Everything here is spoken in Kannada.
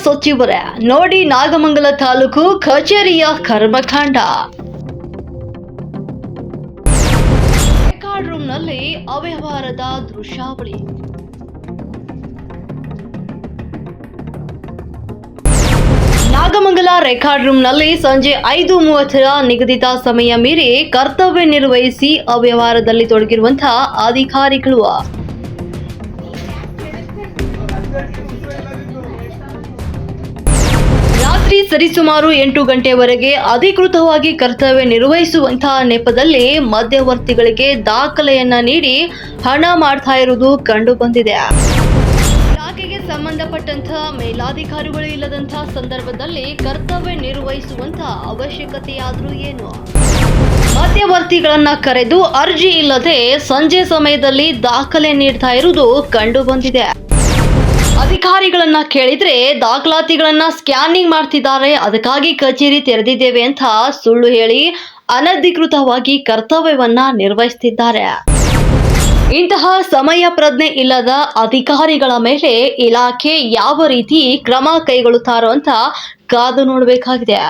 ಸಚಿವರೇ ನೋಡಿ ನಾಗಮಂಗಲ ತಾಲೂಕು ಕಚೇರಿಯ ಕರ್ಮಕಾಂಡ. ರೆಕಾರ್ಡ್ ರೂಮ್ನಲ್ಲಿ ಅವ್ಯವಹಾರದ ದೃಶ್ಯಾವಳಿ. ನಾಗಮಂಗಲ ರೆಕಾರ್ಡ್ ರೂಮ್ನಲ್ಲಿ ಸಂಜೆ 5:30 ನಿಗದಿತ ಸಮಯ ಮೀರಿ ಕರ್ತವ್ಯ ನಿರ್ವಹಿಸಿ ಅವ್ಯವಹಾರದಲ್ಲಿ ತೊಡಗಿರುವಂತಹ ಅಧಿಕಾರಿಗಳು. ರಾತ್ರಿ ಸರಿಸುಮಾರು 8 ಗಂಟೆವರೆಗೆ ಅಧಿಕೃತವಾಗಿ ಕರ್ತವ್ಯ ನಿರ್ವಹಿಸುವಂತಹ ನೆಪದಲ್ಲಿ ಮಧ್ಯವರ್ತಿಗಳಿಗೆ ದಾಖಲೆಯನ್ನ ನೀಡಿ ಹಣ ಮಾಡ್ತಾ ಇರುವುದು ಕಂಡು ಬಂದಿದೆ. ಇಲಾಖೆಗೆ ಸಂಬಂಧಪಟ್ಟಂತಹ ಮೇಲಾಧಿಕಾರಿಗಳು ಇಲ್ಲದಂತಹ ಸಂದರ್ಭದಲ್ಲಿ ಕರ್ತವ್ಯ ನಿರ್ವಹಿಸುವಂತಹ ಅವಶ್ಯಕತೆಯಾದರೂ ಏನು? ಮಧ್ಯವರ್ತಿಗಳನ್ನ ಕರೆದು ಅರ್ಜಿ ಇಲ್ಲದೆ ಸಂಜೆ ಸಮಯದಲ್ಲಿ ದಾಖಲೆ ನೀಡ್ತಾ ಇರುವುದು ಕಂಡು ಬಂದಿದೆ. ಅಧಿಕಾರಿಗಳನ್ನ ಕೇಳಿದ್ರೆ ದಾಖಲಾತಿಗಳನ್ನ ಸ್ಕ್ಯಾನಿಂಗ್ ಮಾಡ್ತಿದ್ದಾರೆ, ಅದಕ್ಕಾಗಿ ಕಚೇರಿ ತೆರೆದಿದ್ದೇವೆ ಅಂತ ಸುಳ್ಳು ಹೇಳಿ ಅನಧಿಕೃತವಾಗಿ ಕರ್ತವ್ಯವನ್ನ ನಿರ್ವಹಿಸುತ್ತಿದ್ದಾರೆ. ಇಂತಹ ಸಮಯ ಪ್ರಜ್ಞೆ ಇಲ್ಲದ ಅಧಿಕಾರಿಗಳ ಮೇಲೆ ಇಲಾಖೆ ಯಾವ ರೀತಿ ಕ್ರಮ ಕೈಗೊಳ್ಳುತ್ತಾರೋ ಅಂತ ಕಾದು ನೋಡಬೇಕಾಗಿದೆ.